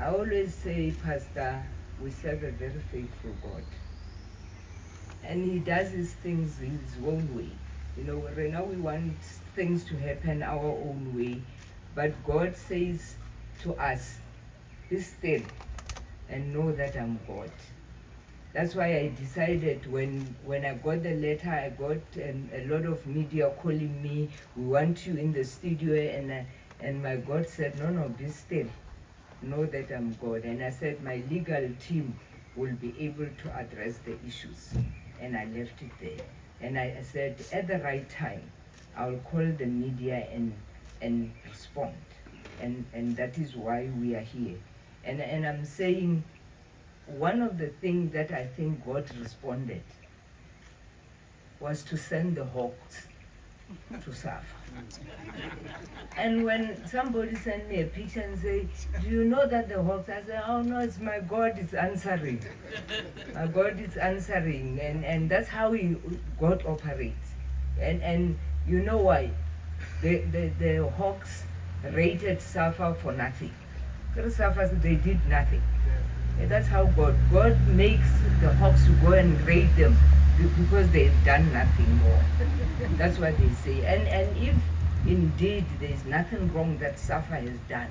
I always say, Pastor, we serve a very faithful God. And he does his things his own way. You know, right now we want things to happen our own way. But God says to us, be still and know that I'm God. That's why I decided when I got the letter, I got a lot of media calling me, we want you in the studio, and my God said, no, be still. Know that I'm God. And I said, my legal team will be able to address the issues. And I left it there. And I said, at the right time, I'll call the media and respond. And that is why we are here. And I'm saying, one of the things that I think God responded was to send the hawks to suffer. And when somebody sent me a picture and say, do you know that the hawks? I said, oh no, it's my God is answering. My God is answering. And that's how God operates. And you know why? The hawks raided Safa for nothing. They did nothing. And that's how God makes the hawks to go and raid them because they've done nothing more. That's what they say. And if indeed there is nothing wrong that Safa has done,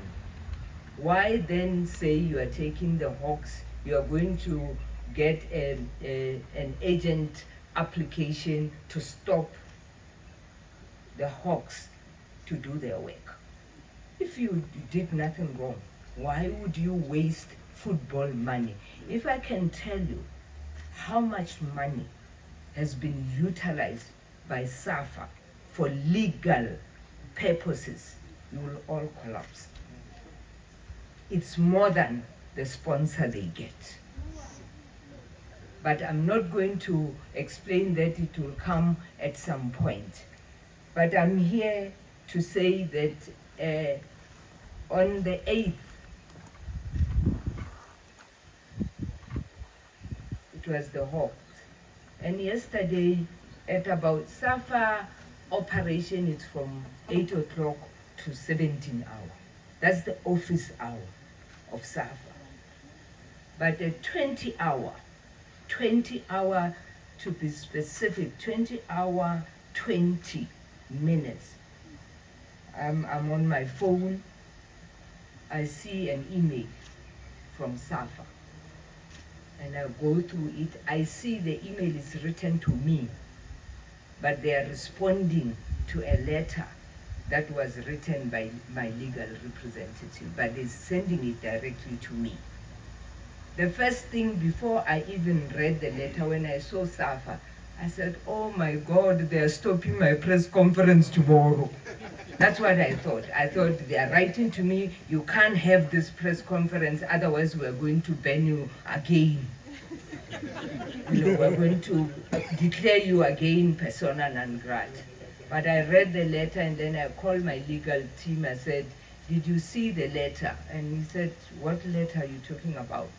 why then say you are taking the hawks, you are going to get an agent application to stop the hawks to do their work? If you did nothing wrong, why would you waste football money? If I can tell you how much money has been utilized by SAFA for legal purposes, you will all collapse. It's more than the sponsor they get. But I'm not going to explain that, it will come at some point. But I'm here to say that on the 8th, it was the Hawks. And yesterday, at about SAFA operation, it's from 8 o'clock to 17 hours. That's the office hour of SAFA. But at 20 hour to be specific, 20 hour, 20 minutes, I'm on my phone, I see an email from SAFA. And I go through it, I see the email is written to me, but they are responding to a letter that was written by my legal representative, but they're sending it directly to me. The first thing, before I even read the letter, when I saw SAFA, I said, oh my God, they are stopping my press conference tomorrow. That's what I thought. I thought they are writing to me, you can't have this press conference, otherwise we're going to ban you again. We're going to declare you again persona non grata. But I read the letter and then I called my legal team. I said, did you see the letter? And he said, what letter are you talking about?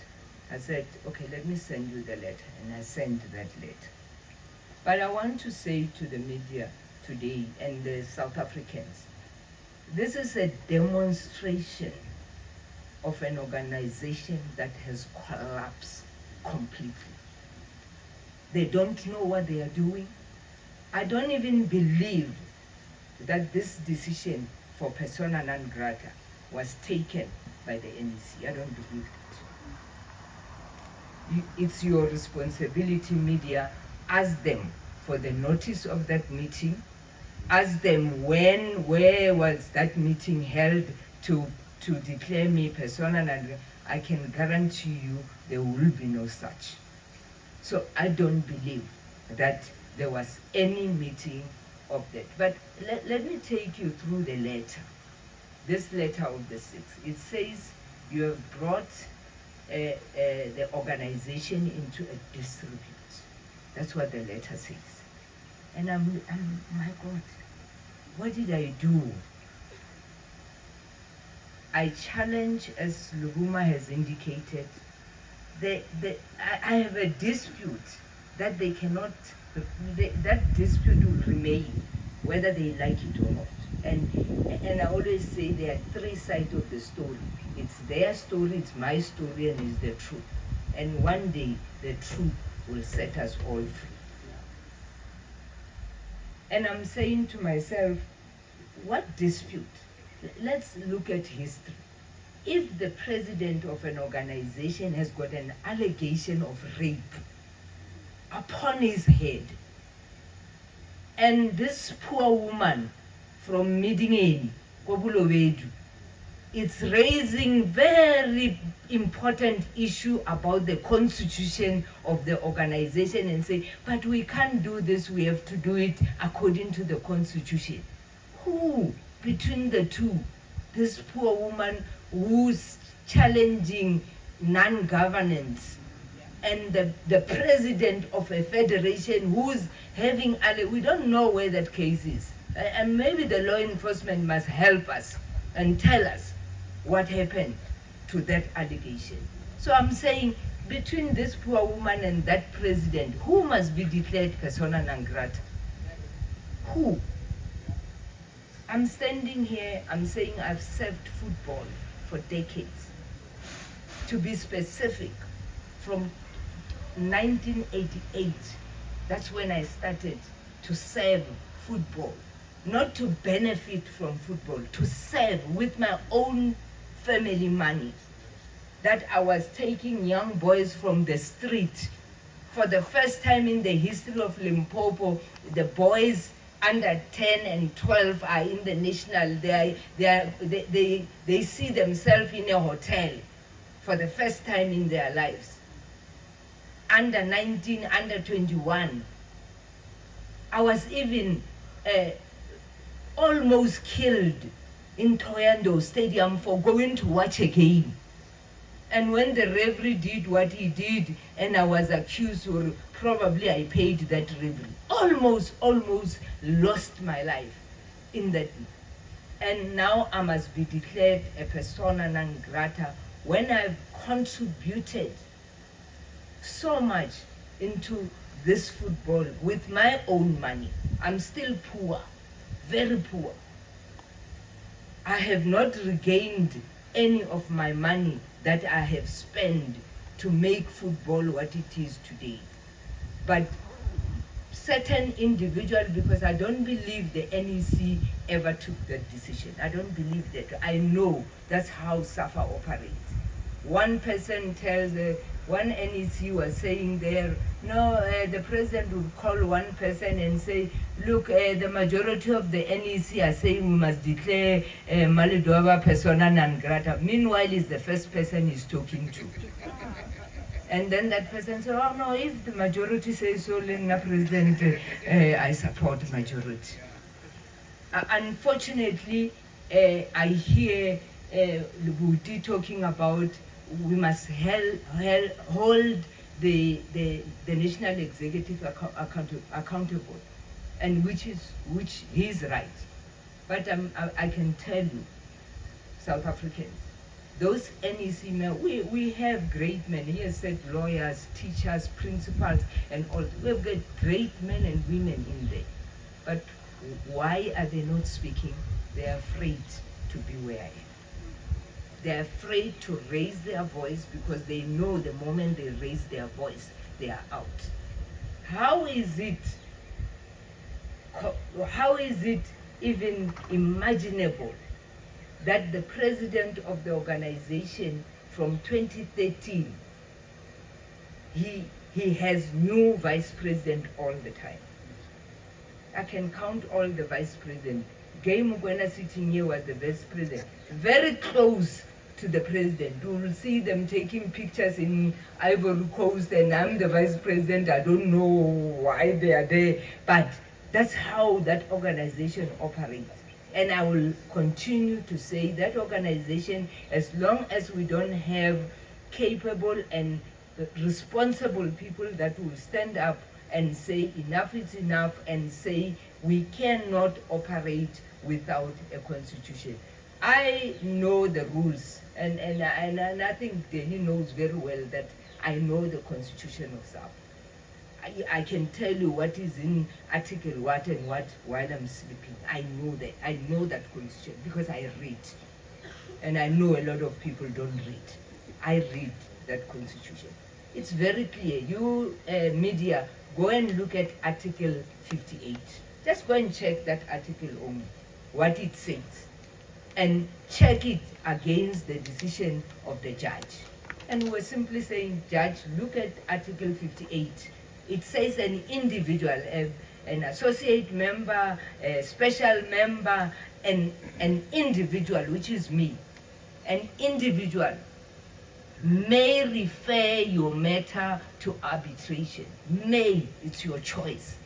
I said, okay, let me send you the letter. And I sent that letter. But I want to say to the media today and the South Africans, this is a demonstration of an organization that has collapsed completely. They don't know what they are doing. I don't even believe that this decision for persona non grata was taken by the NEC. I don't believe it. It's your responsibility, media. Ask them for the notice of that meeting. Ask them where was that meeting held to declare me persona non grata. I can guarantee you there will be no such. So I don't believe that there was any meeting of that. But let me take you through the letter. This letter of the 6th. It says you have brought the organization into a disrepute. That's what the letter says. And I'm my God, what did I do? I challenge, as Luguma has indicated, I have a dispute that they cannot, that dispute will remain, whether they like it or not. And I always say there are three sides of the story. It's their story, it's my story, and it's the truth. And one day, the truth will set us all free. And I'm saying to myself, what dispute? Let's look at history. If the president of an organization has got an allegation of rape upon his head, and this poor woman from Midingeni, Kobulovedu, it's raising very important issue about the constitution of the organization and say, but we can't do this, we have to do it according to the constitution. Who between the two, this poor woman who's challenging non-governance, and the president of a federation who's having, we don't know where that case is. And maybe the law enforcement must help us and tell us what happened to that allegation. So I'm saying, between this poor woman and that president, who must be declared persona non grata? Who? I'm standing here, I'm saying I've served football for decades. To be specific, from 1988, that's when I started to serve football. Not to benefit from football, to serve with my own family money. That I was taking young boys from the street. For the first time in the history of Limpopo, the boys under 10 and 12 are in the national. They see themselves in a hotel for the first time in their lives. Under 19, under 21. I was even almost killed in Toyando Stadium for going to watch a game. And when the referee did what he did, and I was accused, or probably I paid that referee, almost lost my life in that. And now I must be declared a persona non grata when I've contributed so much into this football with my own money. I'm still poor, very poor. I have not regained any of my money that I have spent to make football what it is today. But certain individuals, because I don't believe the NEC ever took that decision. I don't believe that. I know that's how SAFA operates. One person tells, one NEC was saying there, no, the president would call one person and say, look, the majority of the NEC are saying we must declare Ledwaba persona non grata. Meanwhile, is the first person he's talking to. And then that person said, oh no, if the majority says so, then the president, I support majority. Unfortunately, I hear Lubuti talking about we must hold the national executive accountable, and which he's right. But I can tell you, South Africans, those NEC men, we have great men. He has said lawyers, teachers, principals, and all. We've got great men and women in there. But why are they not speaking? They're afraid to be where I am. They're afraid to raise their voice because they know the moment they raise their voice, they are out. How is it even imaginable that the president of the organization from 2013, he has new vice president all the time? I can count all the vice presidents. Gay Mugwena sitting here was the vice president, very close to the president. You will see them taking pictures in Ivory Coast, and I'm the vice president. I don't know why they are there, but that's how that organization operates. And I will continue to say that organization, as long as we don't have capable and responsible people that will stand up and say enough is enough, and say we cannot operate without a constitution. I know the rules, and I think he knows very well that I know the constitution of South. I can tell you what is in article what and what while I'm sleeping. I know that. I know that constitution because I read. And I know a lot of people don't read. I read that constitution. It's very clear. You media, go and look at Article 58. Just go and check that article only, what it says, and check it against the decision of the judge. And we're simply saying, Judge, look at Article 58. It says an individual, an associate member, a special member, an individual, which is me, an individual may refer your matter to arbitration. May, it's your choice.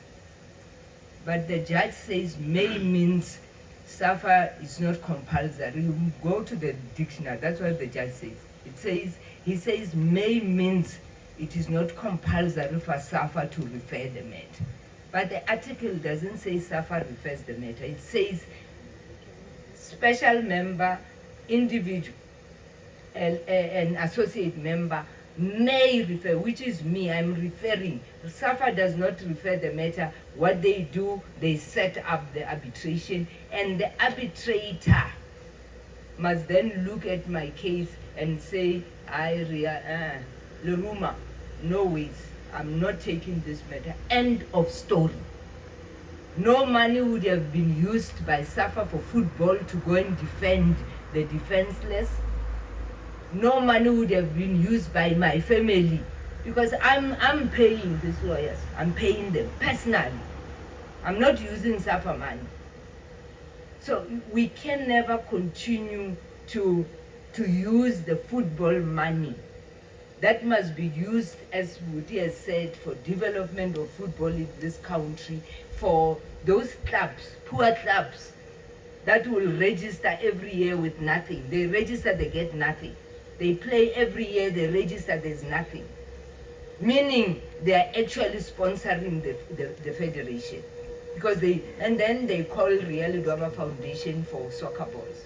But the judge says may means SAFA is not compulsory. You go to the dictionary, that's what the judge says. He says may means it is not compulsory for SAFA to refer the matter. But the article doesn't say SAFA refers the matter. It says special member, individual, an associate member may refer, which is me, I'm referring. SAFA does not refer the matter. What they do, they set up the arbitration, and the arbitrator must then look at my case and say, Ria Ledwaba, no ways, I'm not taking this matter. End of story. No money would have been used by SAFA for football to go and defend the defenseless. No money would have been used by my family because I'm paying these lawyers. I'm paying them personally. I'm not using SAFA money. So we can never continue to use the football money. That must be used, as Woody has said, for development of football in this country, for those clubs, poor clubs, that will register every year with nothing. They register, they get nothing. They play every year, they register, there's nothing. Meaning they are actually sponsoring the federation. Because and then they call Ria Ledwaba Foundation for soccer balls.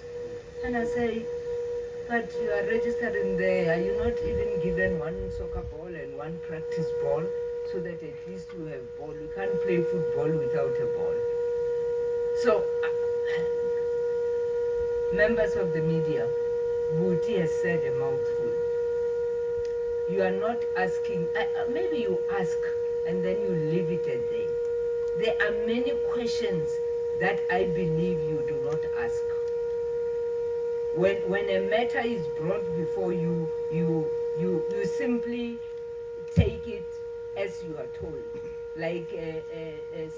And I say, but you are registering there, are you not even given one soccer ball and one practice ball so that at least you have ball? You can't play football without a ball. So, members of the media, Buti has said a mouthful. You are not asking, maybe you ask and then you leave it at there. There are many questions that I believe you do not ask. When a matter is brought before you, you simply take it as you are told. Like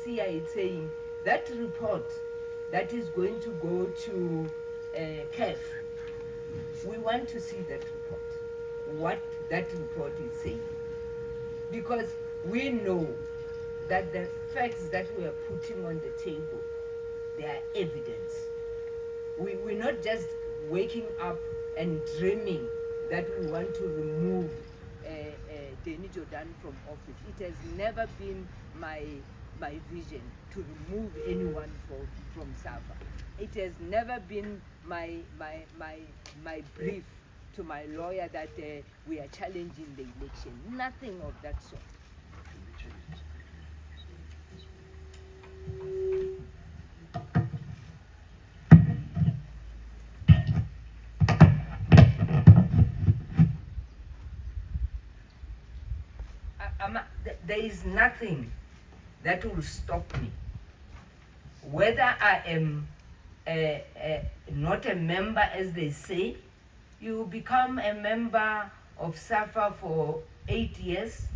Sia is saying, that report that is going to go to CAF, we want to see that report, what that report is saying. Because we know that the facts that we are putting on the table, they are evidence. We're not just waking up and dreaming that we want to remove Denny Jordan from office. It has never been my vision to remove anyone from SAFA. It has never been my brief to my lawyer that we are challenging the election. Nothing of that sort. There is nothing that will stop me. Whether I am not a member, as they say, you become a member of SAFA for 8 years,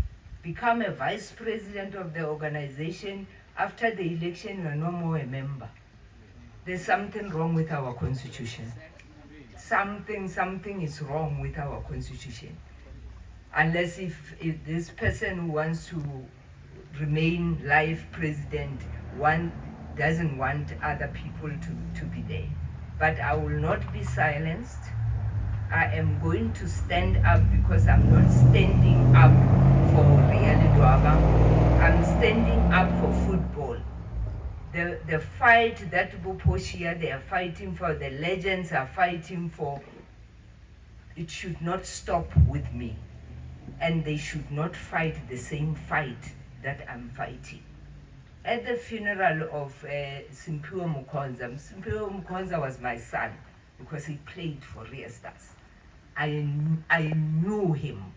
become a vice president of the organization. After the election, you are no more a member. There's something wrong with our constitution. Something is wrong with our constitution. Unless if this person who wants to remain life president doesn't want other people to be there. But I will not be silenced. I am going to stand up because I'm not standing up for Ria Ledwaba. I'm standing up for football. The fight that Buposhia they are fighting for, the legends are fighting for, it should not stop with me. And they should not fight the same fight that I'm fighting. At the funeral of Simpiwe Mukonza, Simpiwe Mukonza was my son because he played for Ria Stars. I knew him.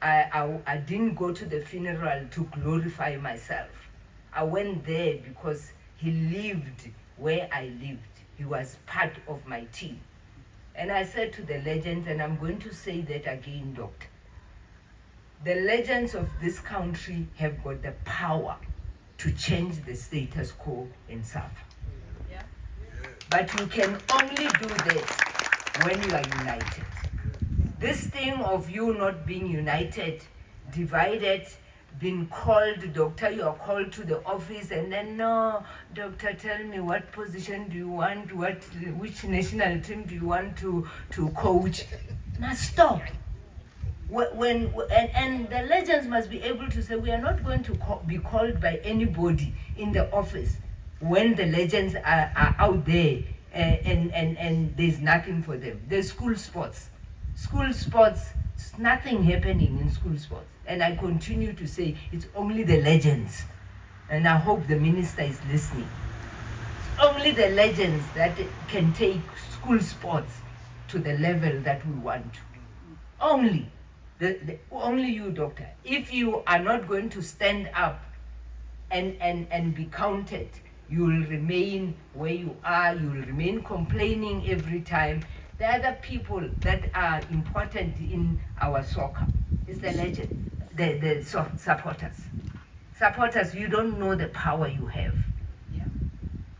I didn't go to the funeral to glorify myself. I went there because he lived where I lived. He was part of my team. And I said to the legends, and I'm going to say that again, Doctor, the legends of this country have got the power to change the status quo in SAFA. Yeah. But you can only do that when you are united. This thing of you not being united, divided, being called, doctor, you are called to the office, and then, no, doctor, tell me what position do you want, which national team do you want to coach? Must stop. And the legends must be able to say, we are not going to be called by anybody in the office when the legends are out there and there's nothing for them. There's school sports. School sports, there's nothing happening in school sports. And I continue to say, it's only the legends. And I hope the minister is listening. It's only the legends that can take school sports to the level that we want to. Only. Only you, doctor. If you are not going to stand up and be counted, you will remain where you are, you will remain complaining every time. The other people that are important in our soccer is the legend, the supporters. Supporters, you don't know the power you have. Yeah.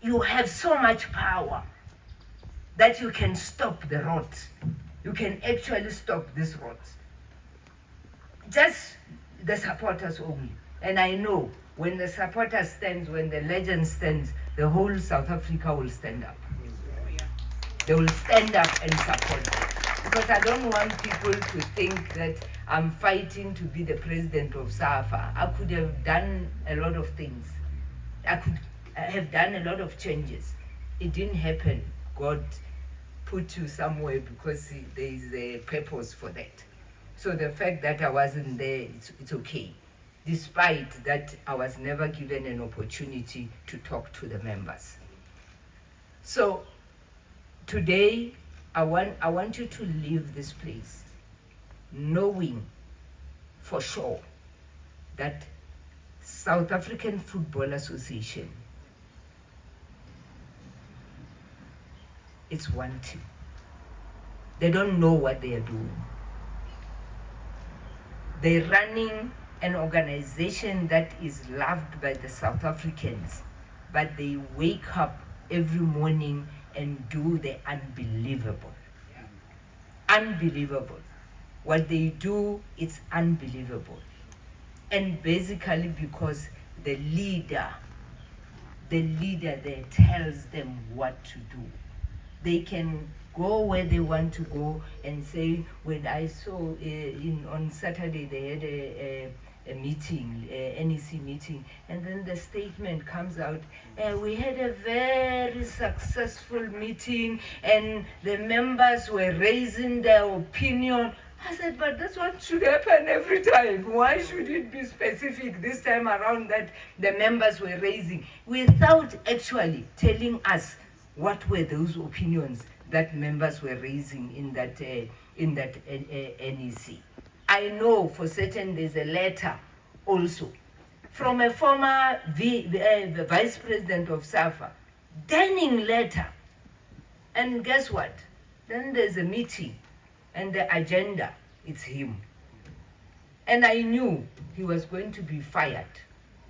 You have so much power that you can stop the rot. You can actually stop this rot. Just the supporters only. And I know when the supporter stands, when the legend stands, the whole South Africa will stand up. They will stand up and support them. Because I don't want people to think that I'm fighting to be the president of SAFA. I could have done a lot of things. I could have done a lot of changes. It didn't happen. God put you somewhere because there is a purpose for that. So the fact that I wasn't there, it's okay. Despite that, I was never given an opportunity to talk to the members. So today, I want you to leave this place knowing for sure that South African Football Association, it's one team. They don't know what they are doing. They're running an organization that is loved by the South Africans, but they wake up every morning and do the unbelievable. Unbelievable. What they do, it's unbelievable. And basically because the leader there tells them what to do. They can go where they want to go and say, when I saw on Saturday they had a meeting, NEC meeting, and then the statement comes out, we had a very successful meeting and the members were raising their opinion. I said, but that's what should happen every time. Why should it be specific this time around that the members were raising, without actually telling us what were those opinions that members were raising in that NEC? I know for certain there's a letter also from a former vice president of SAFA, Denning letter. And guess what? Then there's a meeting and the agenda, it's him. And I knew he was going to be fired,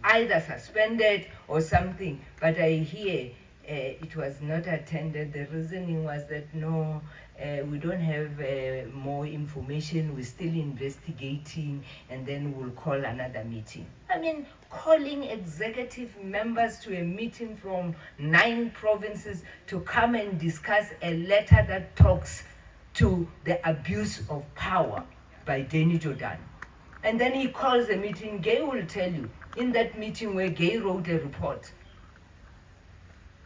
either suspended or something, but I hear it was not attended. The reasoning was that no, we don't have more information, we're still investigating, and then we'll call another meeting. I mean, calling executive members to a meeting from 9 provinces to come and discuss a letter that talks to the abuse of power by Danny Jordan. And then he calls a meeting. Gay will tell you, in that meeting where Gay wrote a report,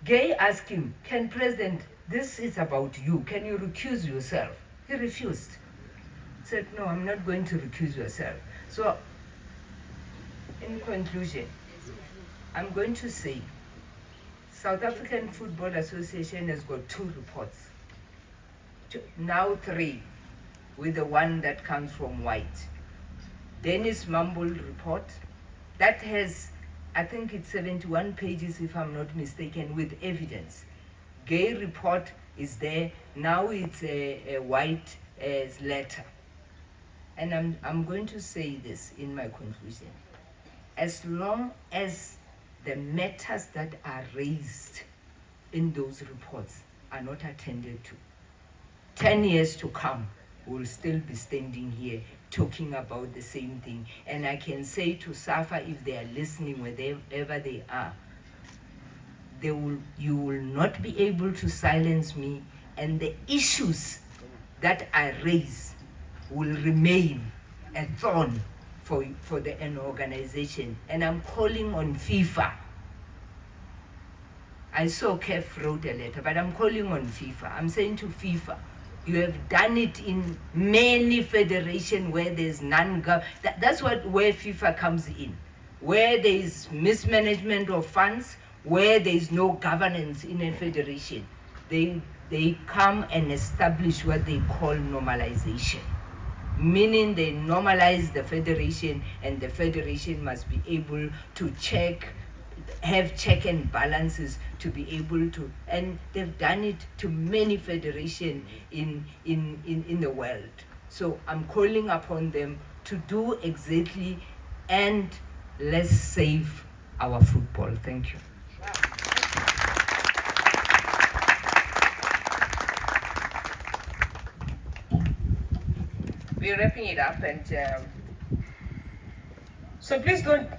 Gay asked him, can President, this is about you, can you recuse yourself? He refused. He said, no, I'm not going to recuse yourself. So In conclusion, I'm going to say South African Football Association has got 2 reports. Now 3, with the one that comes from White. Dennis Mumble report, that has, I think it's 71 pages if I'm not mistaken, with evidence. Gay report is there, now it's a White letter. And I'm going to say this in my conclusion. As long as the matters that are raised in those reports are not attended to, 10 years to come, we'll still be standing here talking about the same thing. And I can say to SAFA, if they are listening, wherever they are, you will not be able to silence me, and the issues that I raise will remain a thorn for an organization. And I'm calling on FIFA. I saw Kev wrote a letter, but I'm calling on FIFA. I'm saying to FIFA, you have done it in many federations where there's that's where FIFA comes in, where there is mismanagement of funds, where there is no governance in a federation. They come and establish what they call normalization, meaning they normalize the federation, and the federation must be able to have check and balances to be able to, and they've done it to many federations in the world. So I'm calling upon them to do exactly, and let's save our football. Thank you. We're wrapping it up, and so please don't